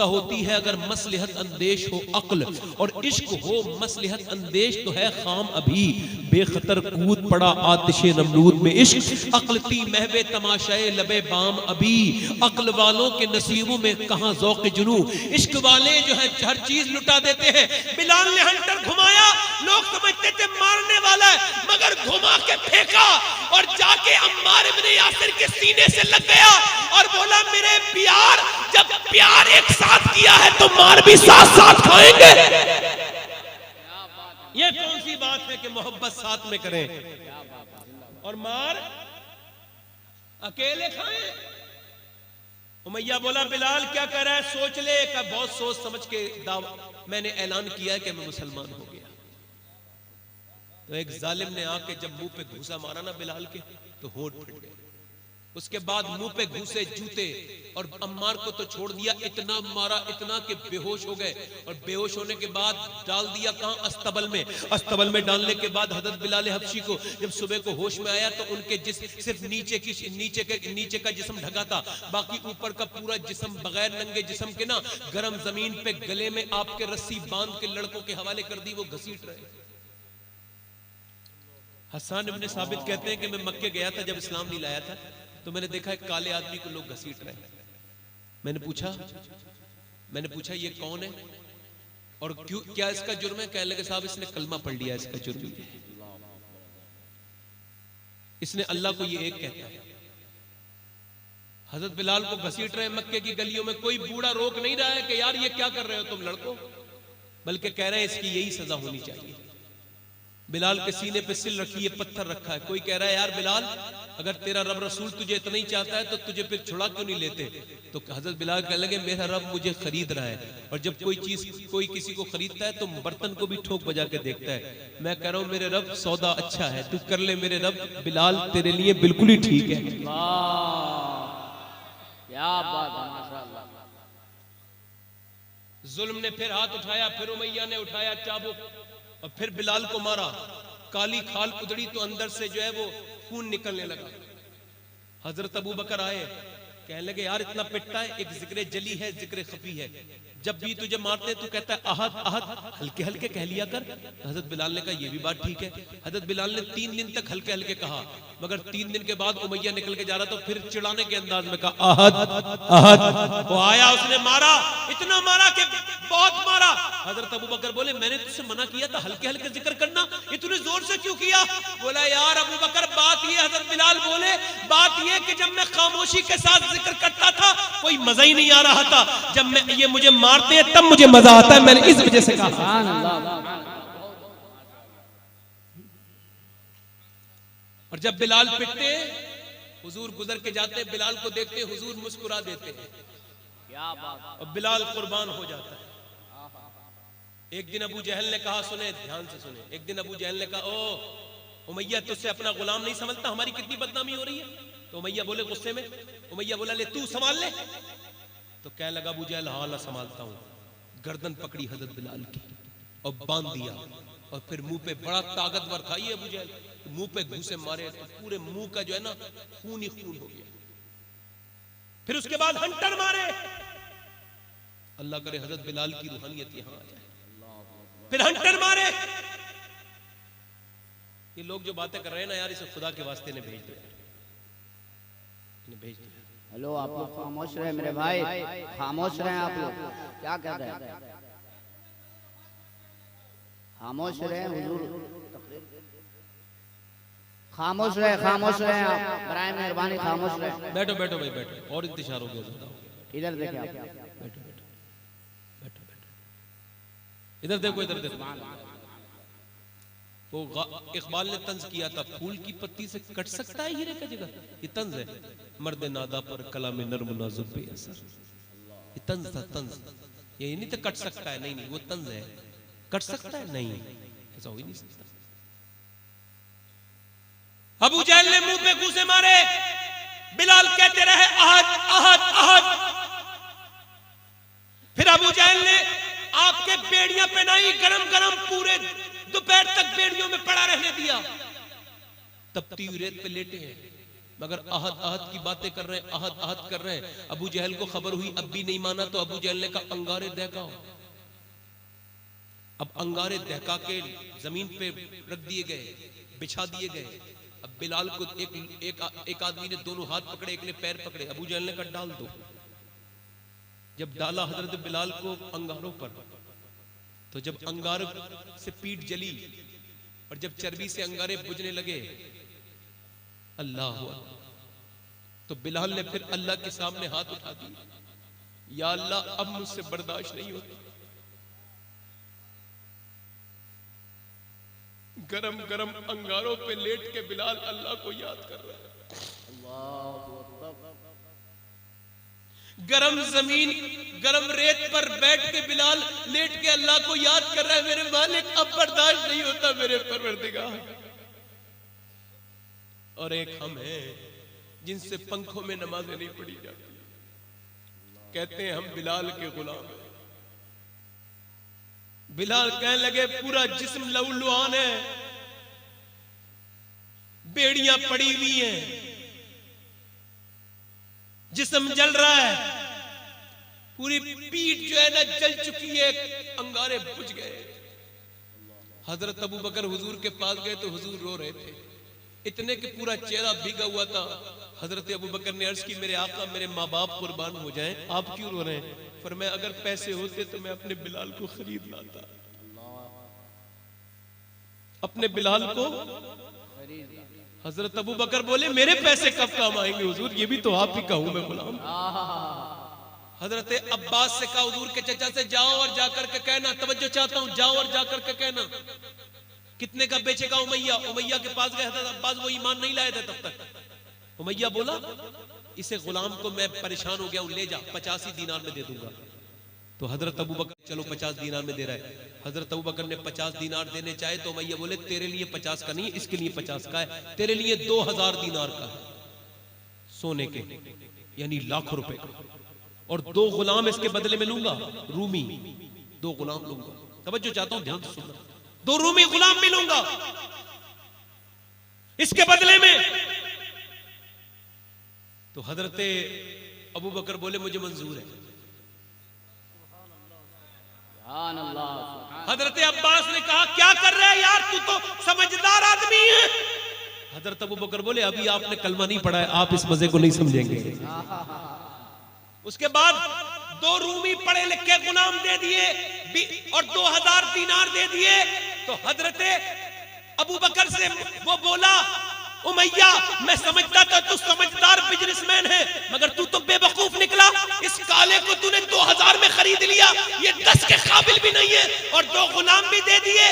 Speaker 1: होती है अगर मसलहत अंदेश हो अक्ल, और इश्क हो मसलहत अंदेश तो है खाम अभी, बेखतर कूद पड़ा आतिशे नमरूद में इश्क, अक्लती महवे तमाशाए लबे बाम अभी, अक्ल वालों के नसीबों में कहां ज़ौक़ जुनू, इश्क वाले जो है हर चीज लुटा देते हैं। बिलाल ने हंटर घुमाया, लोग समझते थे मारने वाला है, मगर घुमा के फेंका और जाके अम्मार इब्ने यासिर के सीने से लग गया और बोला मेरे प्यार, जब प्यार एक साथ किया है तो मार भी साथ साथ खाएंगे। ये कौन सी बात है कि मोहब्बत साथ में करें और मार अकेले खाएं? उमैया बोला बिलाल क्या कर रहा है, सोच ले। का बहुत सोच समझ के मैंने ऐलान किया कि मैं मुसलमान हो गया। तो एक जालिम ने आके जब मुंह पे घूसा मारा ना बिलाल के, तो होठ फट गए। उसके बाद मुंह पे घूसे जूते, और अम्मार को तो छोड़ दिया, इतना मारा इतना कि बेहोश हो गए, और बेहोश होने के बाद डाल दिया कहां, अस्तबल में। अस्तबल में डालने के बाद हजरत बिलाल हबशी को जब सुबह को होश में आया तो उनके सिर्फ नीचे का जिस्म ढका था, बाकी ऊपर का पूरा जिस्म बगैर नंगे जिस्म के ना गर्म जमीन पे गले में आपके रस्सी बांध के लड़कों के हवाले कर दी, वो घसीट रहे। हसन इब्ने साबित कहते हैं कि मैं मक्के गया था जब इस्लाम नहीं लाया था, तो मैंने देखा एक काले आदमी को लोग घसीट रहे हैं। मैंने पूछा ये कौन है और क्यों, क्या इसका जुर्म है? कहने लगे साहब इसने कलमा पढ़ लिया, इसका जुर्म है, इसने अल्लाह को ये एक कहता है। हजरत बिलाल को घसीट रहे हैं मक्के की गलियों में, कोई बूढ़ा रोक नहीं रहा है कि यार ये क्या कर रहे हो तुम लड़को, बल्कि कह रहे हैं इसकी यही सजा होनी चाहिए। बिलाल के सीने पे सिल रखी है, पत्थर रखा है। कोई कह रहा है यार बिलाल, अगर तेरा रब रसूल तुझे इतना ही चाहता है तो तुझे फिर छुड़ा क्यों नहीं लेते? तो हजरत बिलाल कहने लगे मेरा रब मुझे खरीद रहा है, और जब कोई चीज कोई किसी को खरीदता है तो बर्तन को भी ठोक बजा के देखता है। मैं कह रहा हूं मेरे रब सौदा अच्छा है, तू कर ले मेरे रब, बिलाल तेरे लिए बिल्कुल ही ठीक है।
Speaker 2: क्या बात है, माशाअल्लाह।
Speaker 1: जुल्म ने फिर हाथ उठाया, फिर उमैया ने उठाया चाबुक और फिर बिलाल को मारा। काली खाल उधड़ी तो अंदर से जो है वो खून निकलने लगा। हजरत अबू बकर आए, कहने लगे यार इतना पिटता है, एक जिक्र जली है जिक्र खफी है, जब भी तुझे मारते हैं तू कहता है अहद अहद, हल्के हल्के कह लिया कर। हजरत बिलाल ने कहा ये भी बात ठीक है। हजरत बिलाल ने 3 दिन तक हल्के हल्के कहा, मगर 3 दिन के बाद उमैया निकल के जा रहा तो फिर चिढ़ाने के अंदाज में कहा अहद अहद। वो आया, उसने मारा, इतना मारा कि बहुत मारा। हजरत अबू बकर बोले मैंने तुझसे मना किया था हल्के हल्के जिक्र करना, ये तूने जोर से क्यों किया? बोला यार अबू बकर बात ये, हजरत बिलाल बोले बात ये कि जब मैं खामोशी के साथ जिक्र करता था कोई मजा ही नहीं आ रहा था, जब मैं ये मुझे मारते हैं तब मुझे मजा आता है, मैंने इस वजह से कहा। और जब बिलाल पिटते हुजूर गुजर के जाते, बिलाल को देखते हुजूर मुस्कुरा देते हैं,
Speaker 2: क्या बात।
Speaker 1: और बिलाल कुर्बान हो जाता है। एक दिन अबू जहल ने कहा, सुने ध्यान से सुने, एक दिन अबू जहल ने कहा ओ उमैया तुझसे अपना गुलाम नहीं समझता, हमारी कितनी बदनामी हो रही है? तो उमैया बोले गुस्से में, उमैया बोला ले तू संभाल ले। तो कहने लगा अबू जहल हाँ ला संभालता हूं। गर्दन पकड़ी हजरत बिलाल की और बांध दिया, और फिर मुंह पे बड़ा ताकतवर था ये अबू जहल, मुंह पे घूंसे मारे तो पूरे मुंह का जो है ना खून ही खून हो गया। फिर उसके बाद हंटर मारे, अल्लाह करे हजरत बिलाल की रूहानियत यहां आ जाए। फिर हंटर मारे। ये लोग जो बातें कर रहे हैं ना यार, इसे खुदा के वास्ते ने भेज दिया, इन्हें भेज दिया।
Speaker 2: हेलो आप लोग खामोश रहे मेरे भाई, खामोश रहे आप लोग, क्या कर रहे हैं? खामोश रहे हुजूर, खामोश रहे आप, बराए मेहरबानी खामोश रहे।
Speaker 1: बैठो बैठो भाई बैठो, और इंतजार हो गया।
Speaker 2: इधर देखें आप,
Speaker 1: बैठो बैठो बैठो बैठो, इधर देखो इधर देखो। वो इकबाल ने तंज किया था, फूल की पत्ती से कट सकता है हीरे का जिगर, ये तंज है। मर्द नादा पर कलाम नर्म नाजुक पे असर, ये तंज था तंज। ये नहीं तो कट सकता है, नहीं नहीं वो तंज है। कट सकता है नहीं, ऐसा हो ही नहीं सकता। अबू जहल ने मुंह पे घूंसे मारे, बिलाल कहते रहे अहद अहद अहद। फिर अबू जहल ने आपके बेड़ियां पहनाई, गरम गरम, पूरे दोपहर तक बेड़ियों में पड़ा रहने दिया। तपती हुई रेत पे लेटे हैं, मगर अहद अहद की बातें कर रहे हैं, अहद अहद कर रहे हैं। अबू जहल को खबर हुई, अब भी नहीं माना, तो अबू जहल ने कहा अंगारे दहकाओ। अब अंगारे दहका के जमीन पे रख दिए गए, बिछा दिए गए। अब बिलाल को एक आदमी ने दोनों हाथ पकड़े, एक ने पैर पकड़े। अबू जहल ने कहा डाल दो। जब डाला हजरत बिलाल को अंगारों पर, तो जब अंगार से पीठ जली और जब चर्बी से अंगारे बुझने लगे, अल्लाह हुआ, तो बिलाल ने फिर अल्लाह के सामने हाथ उठा दिए, या अल्लाह अब मुझसे बर्दाश्त नहीं होता। गरम गरम अंगारों पे लेट के बिलाल अल्लाह को याद कर रहा है। गरम जमीन, गरम रेत पर बैठ के बिलाल लेट के अल्लाह को याद कर रहा है, मेरे मालिक अब बर्दाश्त नहीं होता मेरे परवरदिगार। और एक हम हैं जिनसे पंखों में नमाजें नहीं पढ़ी जाती, कहते हैं हम बिलाल के गुलाम हैं। बिलाल कहने लगे पूरा जिस्म लहूलुहान है, बेड़ियां पड़ी हुई हैं, जिस्म जल रहा है, पूरी पीठ जो है ना जल चुकी है, अंगारे बुझ गए। हजरत अबू बकर हुजूर के पास गए तो हुजूर रो रहे थे, इतने कि पूरा चेहरा भीगा हुआ था। हजरत अबू बकर ने अर्ज की मेरे आका मेरे माँ बाप कुर्बान हो जाएं, आप क्यों रो रहे हैं? फरमाया अगर पैसे होते तो मैं अपने बिलाल को खरीद लाता, अपने बिलाल को। हजरत अबू बकर बोले मेरे पैसे कब काम आएंगे हुजूर, ये भी तो आप ही का हूं मैं गुलाम। हजरत अब्बास से कहा हुजूर के चचा से जाओ और जाकर के कहना, तवज्जो चाहता हूं, जाओ और जाकर के कहना कितने का बेचेगा उमैया? उमैया के पास गया था अब्बास, वो ईमान नहीं लाए थे तब तक। उमैया बोला इसे गुलाम को मैं परेशान हो गया हूं, ले जा 85 दीनार में दे दूंगा। तो हजरत अबू बकर चलो 50 दीनार में दे रहा है। हजरत अबू बकर ने 50 दीनार देने चाहे तो उमैया बोले तेरे लिए 50 का नहीं, इसके लिए 50 का है, तेरे लिए 2000 दीनार का है सोने के, यानी लाखों रुपए का, और 2 गुलाम इसके बदले में लूंगा, रूमी 2 गुलाम लूंगा। तवज्जो चाहता हूं, ध्यान से सुनना, 2 रूमी गुलाम भी लूंगा इसके बदले में। तो हजरत अबू बकर बोले मुझे मंजूर है। हजरत अब्बास ने कहा क्या कर रहा है यार, तू तो समझदार आदमी है। हजरत अबू बकर बोले अभी आपने कलमा नहीं पढ़ा है, आप इस मजे को नहीं समझेंगे। उसके बाद 2 रूमी पढ़े लिखे गुलाम दे दिए और 2000 दीनार दे दिए। तो हजरत अबू बकर से वो बोला उमैया मैं समझता था तू समझदार बिजनेसमैन है, मगर तू तो बेवकूफ निकला। इस काले को तूने 2000 में खरीद लिया, ये 10 के काबिल भी नहीं है, और 2 गुलाम भी दे दिए।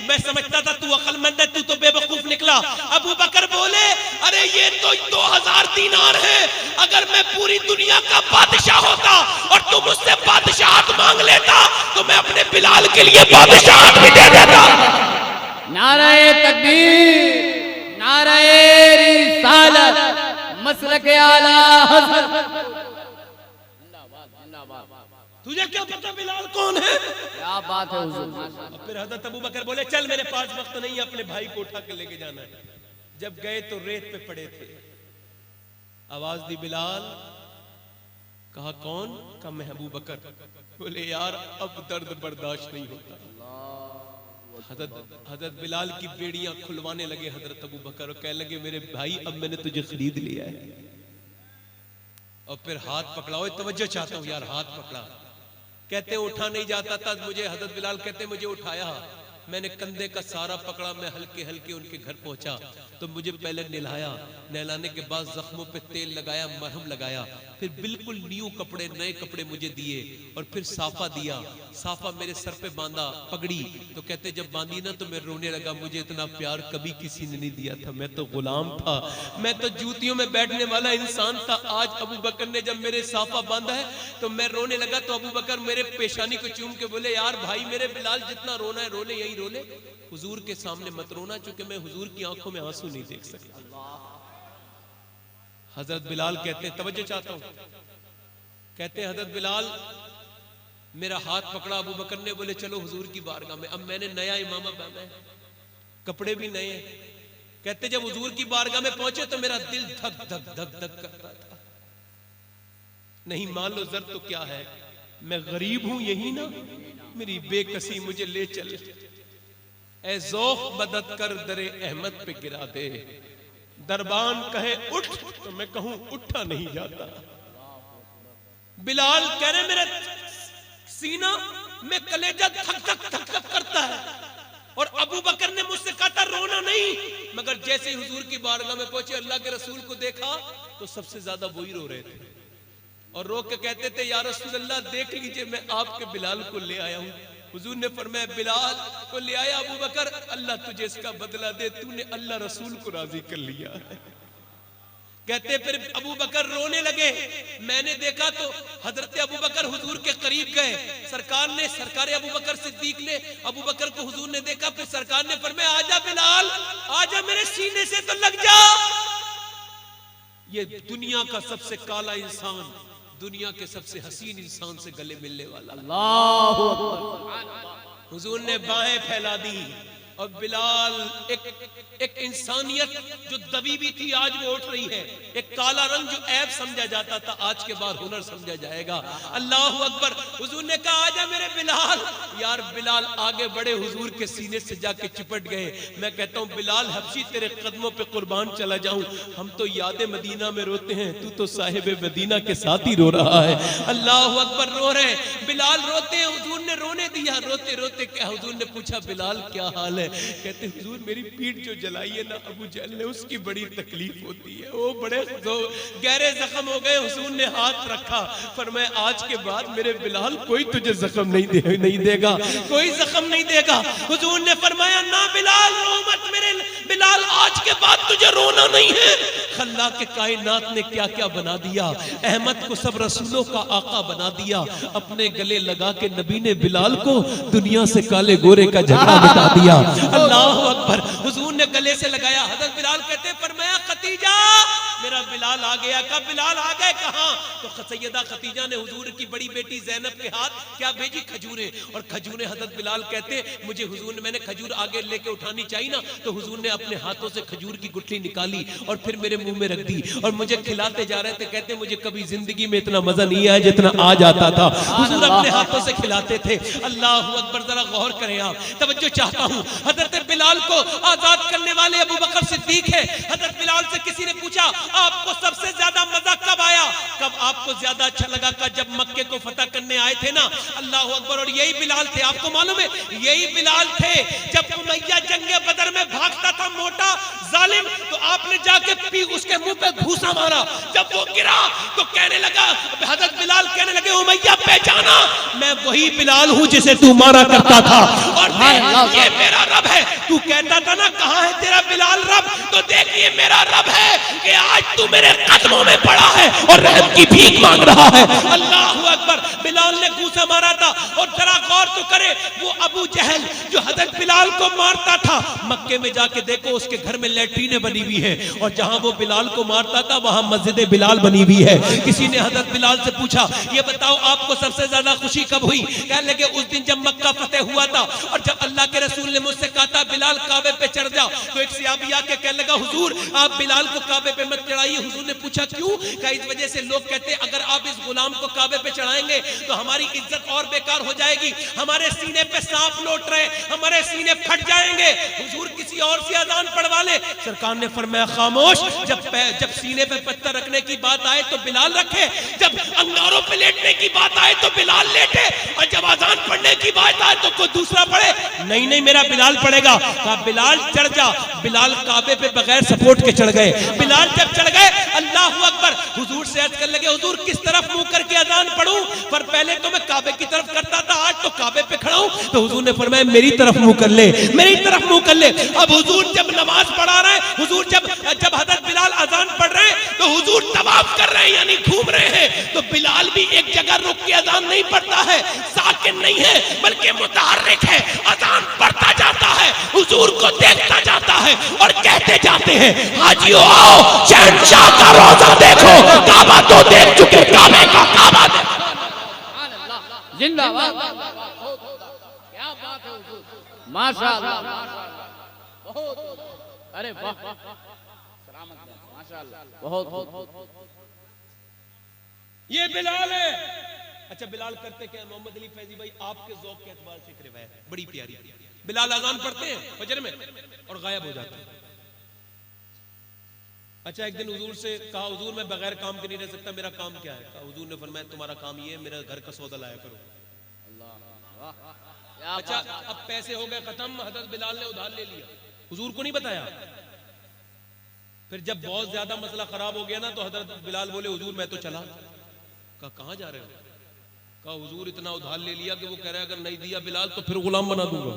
Speaker 1: मैं समझता था तू अक्लमंद है, तू तो बेवकूफ निकला। अबू बकर बोले अरे ये तो 2000 दीनार है, अगर मैं पूरी दुनिया का बादशाह होता और तू मुझसे बादशाहत मांग लेता तो मैं अपने बिलाल के लिए बादशाहत भी दे देता।
Speaker 2: नाराए तकबीर, नाराए रिसालत, मसलक आला हज़रत।
Speaker 1: तुझे क्या पता बिलाल कौन है?
Speaker 2: क्या बात है हुजूर।
Speaker 1: फिर हजरत अबू बकर बोले चल मेरे पास वक्त नहीं है, अपने भाई को उठा के लेके जाना है। जब गए तो रेत पे पड़े थे, आवाज दी बिलाल, कहा कौन? कहा मैं अबू बकर। बोले यार अब दर्द बर्दाश्त नहीं होता। हजरत बिलाल की बेड़ियां खुलवाने लगे हजरत अबू बकर और कहने लगे मेरे भाई अब मैंने तुझे खरीद लिया है। और फिर हाथ पकड़ाओ, तवज्जो चाहता हूं यार, हाथ पकड़ा, कहते उठा नहीं जाता था मुझे। हजरत बिलाल कहते मुझे उठाया, मैंने कंधे का सारा पकड़ा, मैं हल्के हल्के उनके घर पहुंचा तो मुझे पहले नहलाया, नहलाने के बाद जख्मों पे तेल लगाया, मरहम लगाया, फिर बिल्कुल न्यू कपड़े, नए कपड़े मुझे दिए, और फिर साफा दिया, साफा मेरे सर पे बांधा, पगड़ी। तो कहते जब बांधी ना तो मैं रोने लगा, मुझे इतना प्यार कभी किसी ने नहीं दिया था, मैं तो गुलाम था, मैं तो जूतियों में बैठने वाला इंसान था। आज अबू बकर ने जब मेरे साफा बांधा है तो मैं रोने लगा। तो अबू बकर मेरे पेशानी को चूम के बोले यार भाई मेरे बिलाल जितना रोना है रोले, यही रोले, हुजूर के सामने मत रोना, चूंकि मैं हुजूर की आंखों में आंसू नहीं देख सकता। हजरत बिलाल कहते हैं, तवज्जो चाहता हूं, कहते हैं हजरत बिलाल मेरा हाथ पकड़ा अबू बकर ने, बोले चलो हुजूर की बारगाह में। अब मैंने नया इमामा पहना है, कपड़े भी नए हैं। कहते जब हुजूर की बारगाह में पहुंचे तो मेरा दिल धक धक धक धक करता था। नहीं मान लो जर तो क्या है, मैं गरीब हूं यही ना, मेरी बेकसी मुझे ले चल, ए ज़ौक़ मदद कर दरे अहमद पे गिरा दे, दरबान कहे उठ तो मैं कहूं उठा नहीं जाता। बिलाल कह रहे मेरा सीना में कलेजा धक धक धक धक करता है। और अबू बकर ने मुझसे कहा था रोना नहीं, मगर जैसे ही हुजूर की बारगाह में पहुंचे, अल्लाह के रसूल को देखा तो सबसे ज्यादा वही रो रहे थे, और रो के कहते थे या रसूल अल्लाह देख लीजिए मैं आपके बिलाल को ले आया हूं। हुजूर ने फरमाया बिलाल को ले आया अबू बकर, अल्लाह तुझे इसका बदला दे, तूने अल्लाह रसूल को राजी कर लिया है। कहते फिर अबू बकर रोने लगे। मैंने देखा तो हजरत अबू बकर हुजूर के करीब गए, सरकार ने, सरकार अबू बकर सिद्दीक ने अबू बकर को हुजूर ने देखा, फिर सरकार ने फरमाया आजा बिलाल, आजा मेरे सीने से तो लग जा। ये दुनिया का सबसे काला इंसान, दुनिया के सबसे हसीन इंसान से गले मिलने वाला।
Speaker 2: अल्लाहु अकबर।
Speaker 1: हुजूर ने बाहें फैला दी और बिलाल एक इंसानियत जो दबी भी थी आज वो उठ रही है। एक काला रंग जो ऐब समझा जाता था आज के बाद हुनर समझा जाएगा। अल्लाहु अकबर। हुजूर ने कहा आजा मेरे बिलाल। यार बिलाल आगे बढ़े, हुजूर के सीने से जाके चिपट गए। मैं कहता हूँ बिलाल हबशी तेरे कदमों पे कुर्बान चला जाऊं। हम तो याद मदीना में रोते हैं, तू तो साहिब मदीना के साथ ही रो रहा है। अल्लाहु अकबर। रो रहे बिलाल, रोते हैं। हुजूर ने रोने दिया। रोते रोते क्या हुजूर ने पूछा बिलाल क्या हाल है? कहते हुजूर मेरी पीठ जो जलाई है ना अबू जहल ने, उसकी बड़ी तकलीफ होती है, वो बड़े गहरे जख्म हो गए। हुजूर ने हाथ रखा, फरमाया आज के बाद मेरे बिलाल कोई तुझे जख्म नहीं देगा। देगा, कोई जख्म नहीं देगा। हुजूर ने फरमाया ना बिलाल रो मत मेरे बिलाल, आज के बाद तुझे रोना नहीं है। अल्लाह के कायनात ने क्या क्या बना दिया, अहमद को सब रसूलों का आका बना दिया, अपने गले लगा के नबी ने बिलाल को दुनिया से काले गोरे का झगड़ा मिटा दिया। अल्लाह अकबर। हुजूर ने गले से लगाया, हजरत बिलाल कहते फरमाया खतीजा मेरा बिलाल आ गया। कब बिलाल आ गए, कहां? तो सैयदा खतीजा ने हुजूर की बड़ी बेटी ज़ैनब के हाथ क्या भेजी, खजूरें, और खजूरें हजरत बिलाल कहते मुझे हुजूर ने, मैंने खजूर आगे लेके उठानी चाहिए ना, तो हुजूर ने अपने हाथों से खजूर की गुठली निकाली और फिर मेरे मुंह में रख दी और मुझे खिलाते जा रहे थे। कहते मुझे कभी जिंदगी में इतना मजा नहीं आया जितना आज आता था। हुजूर अपने हाथों से खिलाते थे। अल्लाह अकबर। जरा गौर करें आप, तवज्जो चाहता हूं। हजरत बिलाल को आजाद करने वाले अबू बकर सिद्दीक है। हजरत बिलाल से किसी ने पूछा आपको सबसे ज्यादा मजा कब आया, कब आपको ज्यादा अच्छा लगा? का जब मक्के को फतह करने आए थे ना। अल्लाह अकबर। और यही बिलाल थे, आपको मालूम है यही बिलाल थे जब उमैया जंगे बदर में भागता था मोटा जालिम, तो आपने जाके पी उसके मुंह पे घूसा मारा। जब वो गिरा तो कहने लगा, हजरत बिलाल कहने लगे उमैया पहचाना मैं वही बिलाल हूं जिसे तू मारा करता था, और ये मेरा रब है। तू कहता था ना कहां है तेरा बिलाल रब, तो देखिए मेरा रब है कि आज तू मेरे कदमों में पड़ा है और रहम की भीख मांग रहा है। अल्लाह अकबर। बिलाल ने घूसा मारा था। और जरा गौर तो करे, वो अबू जहल जो हजरत बिलाल को मारता था, मक्के में जाके देखो उसके घर में लैट्रीनें बनी हुई है, और जहां वो बिलाल को मारता था वहां मस्जिद बिलाल बनी हुई है। किसी ने हजरत बिलाल से पूछा ये बताओ आपको सबसे ज्यादा खुशी कब हुई? कहने लगे उस दिन जब मक्का फतेह हुआ था, और जब अल्लाह के रसूल ने मुझसे कहा था बिलाल काबे पे चढ़ जा, तो एक सहाबी आके कहने लगा हुजूर आप बिलाल को काबे पे मत चढ़ाइए। हुजूर ने पूछा क्यों? कहा इस वजह से लोग कहते हैं अगर आप इस गुलाम को काबे पे चढ़ाएंगे तो हमारी इज्जत और बेकार हो जाएगी, हमारे सीने पे सांप लौट रहे, हमारे सीने फट जाएंगे। हुजूर किसी और से अजान पढ़वा ले। सरकार ने फरमाया खामोश, जब सीने पे पत्थर रखने की बात आए तो बिलाल रखे, जब अंगारों पे लेटने की बात आए तो बिलाल लेटे, और जब अजान पढ़ने की बात आए तो कोई दूसरा पढ़े। नहीं नहीं मेरा बिलाल पढ़ेगा। कहा बिलाल चढ़ जा। बिलाल काबे पे बगैर सपोर्ट के चढ़ गए। बिलाल जब चढ़ गए अल्लाह अकबर, हुजूर से अर्ज करने लगे हुजूर किस तरफ मुंह करके अजान पढ़ूं? पर पहले तो मैं काबे की तरफ करता था, आज तो काबे पे खड़ा हूं। तो हुजूर ने फरमाया मेरी तरफ मुंह कर ले, मेरी तरफ मुंह कर ले। अब हुजूर जब नमाज पढ़ा रहे हैं, हुजूर जब हजरत बिलाल अजान पढ़ रहे हैं तो हुजूर तवाफ कर रहे हैं यानी घूम रहे हैं। तो बिलाल भी एक जगह रुक के अजान नहीं पढ़ता है, साकिन नहीं है बल्कि मुतहर्रिक है, अजान पढ़ता जाता है, हुजूर को देखता जाता है और कहते जाते हैं हाजियो आओ शहंशाह का रोजा देखो, काबा तो देख चुके, काबे का काबा देखो।
Speaker 2: जिंदाबाद। क्या बात है हुजूर, माशाअल्लाह। बहुत अरे वाह, माशाअल्लाह बहुत।
Speaker 1: ये बिलाल है। अच्छा बिलाल करते क्या? मोहम्मद अली फैजी भाई आपके ज़ौक़ के एतबार से एक रिवायत है बड़ी प्यारी। बिलाल अजान पढ़ते हैं फजर में और गायब हो जाते हैं। अच्छा एक दिन हुजूर से कहा हुजूर मैं बगैर काम के नहीं रह सकता, मेरा काम क्या है? कहा हुजूर ने फरमाया तुम्हारा काम ये है मेरा घर का सौदा लाया करो। अच्छा अब पैसे हो गए खत्म, हजरत बिलाल ने उधार ले लिया, हुजूर को नहीं बताया। फिर जब बहुत ज्यादा मसला खराब हो गया ना तो हजरत बिलाल बोले हुजूर मैं तो चला। कहा कहां जा रहे हो? कहा हुजूर इतना उधार ले लिया कि वो कह रहा है अगर नहीं दिया बिलाल तो फिर गुलाम बना दूंगा।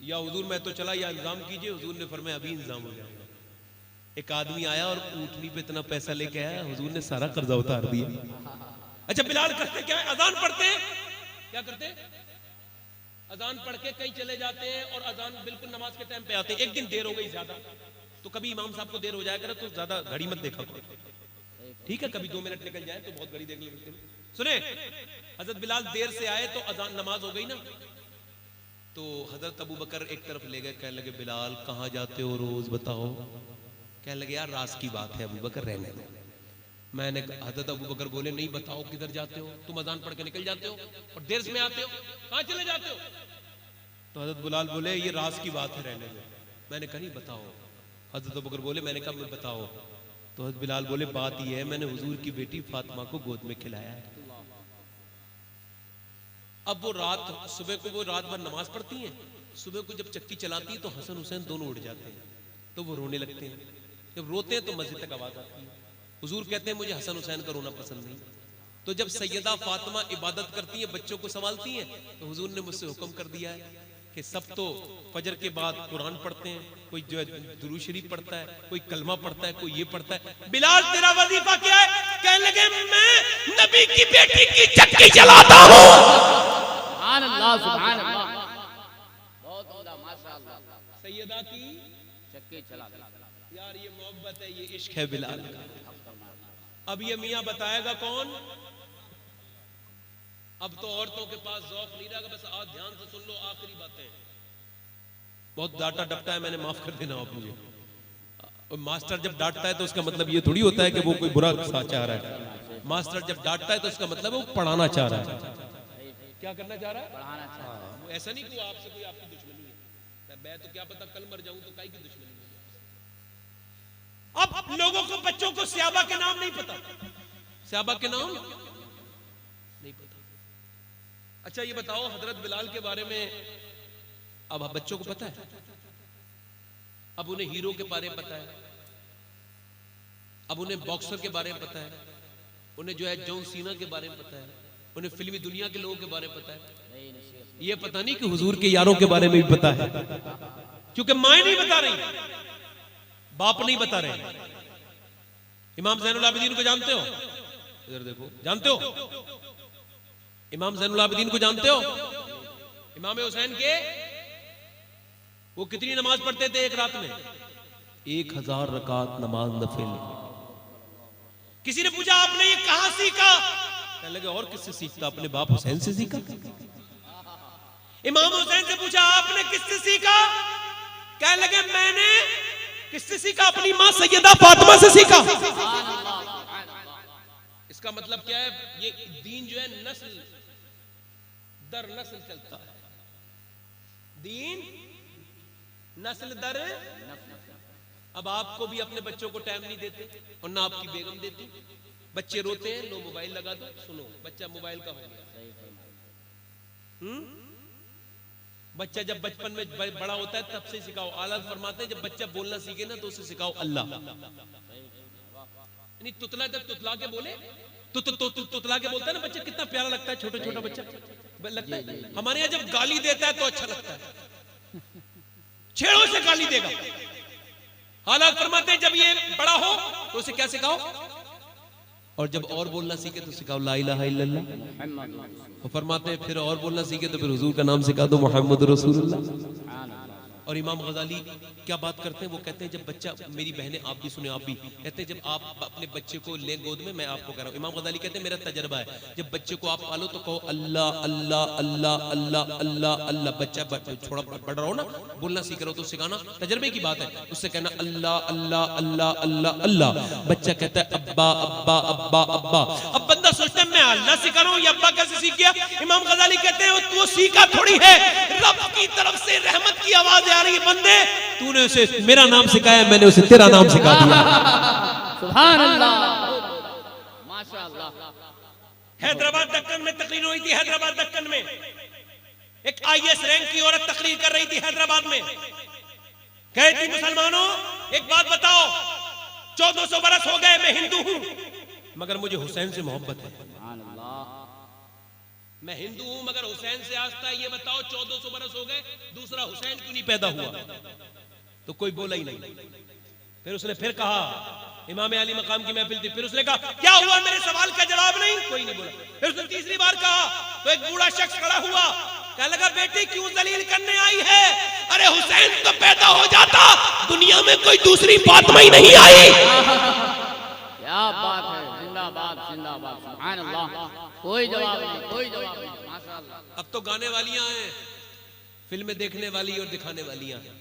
Speaker 1: या हुजूर मैं तो चला या इंतजाम कीजिए। हुजूर ने फरमाया अभी इंतजाम हो जाएगा। एक आदमी आया और ऊँटनी पे इतना पैसा लेके आया, हुजूर ने सारा कर्जा उतार दिया। अच्छा बिलाल करते क्या है? अजान पढ़ते हैं। क्या करते हैं? अजान पढ़ के कहीं चले जाते हैं और अजान बिल्कुल नमाज के टाइम पे आते हैं। एक दिन देर हो गई ज्यादा तो कभी इमाम साहब को देर हो जाया करे तो ज्यादा घड़ी मत देखा करो, ठीक है? कभी 2 मिनट निकल जाए तो बहुत घड़ी देख लेते हैं। सुने हजरत बिलाल देर से आए तो अजान नमाज हो गई ना, तो हजरत अबू बकर एक तरफ ले गए, कहने लगे बिलाल कहाँ जाते हो रोज बताओ? कहने लगे यार राज की बात है अबू बकर रहने दो। मैंने हजरत अबू बकर बोले नहीं बताओ किधर जाते हो? तुम अजान पढ़ के निकल जाते हो और देर में आते हो, कहाँ चले जाते हो? तो हजरत बिलाल बोले ये राज की बात है रहने दो। मैंने कहा नहीं बताओ। हजरत अबू बकर बोले मैंने कहा मैं बताओ। तो हजरत बिलाल बोले बात यह है मैंने हुजूर की बेटी फातिमा को गोद में खिलाया है। अब वो सुबह को वो रात भर नमाज पढ़ती हैं, सुबह को जब चक्की चलाती है तो हसन हुसैन दोनों उठ जाते हैं, तो वो रोने लगते हैं। जब रोते हैं तो मस्जिद तक आवाज आती है। हुजूर कहते हैं मुझे हसन हुसैन का रोना पसंद नहीं। तो जब सैयदा फातिमा इबादत करती हैं, बच्चों को संभालती हैं, तो हुजूर ने मुझसे हुक्म कर दिया है कि सब तो फजर के बाद कुरान पढ़ते हैं, कोई जो है दुरूद शरीफ पढ़ता है, कोई कलमा पढ़ता है, कोई ये पढ़ता है। बिलाल तेरा वजीफा क्या है? कहने लगे मैं नबी की बेटी की चक्की चलाता हूँ।
Speaker 2: सुभान अल्लाह, सुभान अल्लाह, बहुत उम्दा, माशाअल्लाह।
Speaker 1: सैयदा की
Speaker 2: चक्की चलाता
Speaker 1: यार, ये मोहब्बत है, ये इश्क है बिलाल का। अब ये मियां बताएगा कौन? अब तो औरतों के पास ज़ौक़ नहीं रहा, बस आज ध्यान से सुन लो आखिरी बातें। बहुत डांटा डपटा है मैंने, माफ कर देना आप मुझे। और मास्टर जब डांटता है तो उसका मतलब ये थोड़ी होता है कि वो कोई बुरा चाह रहा है। मास्टर जब डांटता है तो उसका मतलब वो पढ़ाना चाह रहा है। क्या करना चाह रहा है? पढ़ाना चाह रहा है। वो ऐसा नहीं कि वो आपसे कोई आपकी दुश्मनी है। मैं तो क्या पता कल मर जाऊं तो काई की दुश्मनी है। अब लोगों को, बच्चों को सहाबा के नाम नहीं पता, सहाबा के नाम नहीं पता। अच्छा ये बताओ, हजरत बिलाल के बारे में अब बच्चों को पता है? अब उन्हें हीरो के बारे में पता है, अब उन्हें बॉक्सर के बारे में पता है, उन्हें जो है जॉन सीना के बारे में पता है, उन्हें फिल्मी दुनिया के लोगों के बारे में पता है। ये पता नहीं कि हुजूर के यारों के बारे में भी पता है, क्योंकि माएं नहीं बता रही, बाप नहीं बता रहे। इमाम ज़ैनुल आबिदीन को जानते हो? इधर देखो, जानते हो? इमाम ज़ैनुल आबिदीन को जानते हो? इमाम हुसैन के वो कितनी नमाज पढ़ते थे एक रात में? 1000 रकात नमाज नफिल। किसी ने पूछा आपने ये कहां सीखा? कहने लगे और किससे सीखता? अपने बाप हुसैन से सीखा। इमाम हुसैन से पूछा आपने किससे सीखा? कहने लगे मैंने किससे सीखा? अपनी मां सैयदा फातिमा से सीखा। इसका मतलब क्या है? ये दीन जो है नस्ल दर नस्ल चलता है। दीन नस्ल दर। अब आपको भी अपने बच्चों को टाइम नहीं देते और ना आपकी बेगम देती। बच्चे रोते हैं, लो मोबाइल लगा दो, सुनो, बच्चा मोबाइल का हो गया। बच्चा जब बचपन में बड़ा होता है तब से सिखाओ। आला फरमाते हैं जब बच्चा बोलना सीखे ना तो उसे सिखाओ अल्लाह। यानी तुतला जब तुतला के बोले तुतला के बोलता है ना बच्चा, कितना प्यारा लगता है, छोटा छोटा बच्चा लगता है। हमारे यहाँ जब गाली देता है तो अच्छा लगता है, छेड़ों से गाली देगा। हालात फरमाते हैं जब ये बड़ा हो तो उसे क्या सिखाओ? और जब और बोलना सीखे तो सिखाओ ला इलाहा इल्लल्लाह। और फरमाते हैं फिर और बोलना सीखे तो फिर हुजूर का नाम सिखा दो, मोहम्मद रसूलुल्लाह। और इमाम गजाली क्या बात करते हैं? वो कहते हैं जब बच्चा, मेरी बहनें आप भी सुने, आप भी कहते हैं जब आप अपने बच्चे को ले गोद में, मैं आपको कह रहा हूँ, इमाम गजाली कहते हैं मेरा तजर्बा है, जब बच्चे को आप पालो तो कहो अल्लाह अल्लाह अल्लाह अल्लाह अल्लाह अल्लाह। बच्चा थोड़ा बढ़ रहा हो ना, बोलना सीख रहा हो तो सिखाना, तजर्बे की बात है। उससे कहना अल्लाह अल्लाह अल्लाह अल्लाह अल्लाह। बच्चा कहता है अब्बा अब्बा अब्बा अब्बा। अब बंदा सोचता है मैं अल्लाह सिखा रहा हूँ, ये अब्बा कैसे सीख गया? इमाम गजाली कहते हैं वो सीखा थोड़ी है, रब की तरफ से रहमत की आवाज आ रही है, बंदे तूने उसे मेरा नाम सिखाया, मैंने उसे तेरा नाम सिखा दिया।
Speaker 2: सुभान अल्लाह, माशाअल्लाह।
Speaker 1: हैदराबाद दक्कन में तकरीर हुई थी। हैदराबाद दक्कन में एक IAS रैंक की औरत तकरीर कर रही थी हैदराबाद में। कह रही थी मुसलमानों एक बात बताओ, 1400 बरस हो गए मैं हिंदू हूं, मगर मुझे हुसैन से मोहब्बत है। मैं हिंदू हूं मगर हुसैन से आस्था है। ये बताओ 1400 बरस हो गए, दूसरा हुसैन क्यों नहीं पैदा हुआ? तो कोई बोला ही नहीं। फिर उसने फिर कहा, इमाम अली मकाम की महफिल थी, फिर उसने कहा क्या हुआ? मेरे सवाल का जवाब नहीं, कोई नहीं बोला। फिर उसने तीसरी बार कहा तो एक बूढ़ा शख्स खड़ा हुआ, कहने लगा बेटी क्यों जलील करने आई है? अरे हुसैन तो पैदा हो जाता, दुनिया में कोई दूसरी फातिमा ही नहीं आई।
Speaker 2: क्या बात है, जिंदाबाद जिंदाबाद, सुभान अल्लाह। कोई जवाब नहीं, कोई जवाब नहीं, माशाअल्लाह।
Speaker 1: अब तो गाने वालियां हैं, फिल्में देखने वाली और दिखाने वालियां हैं।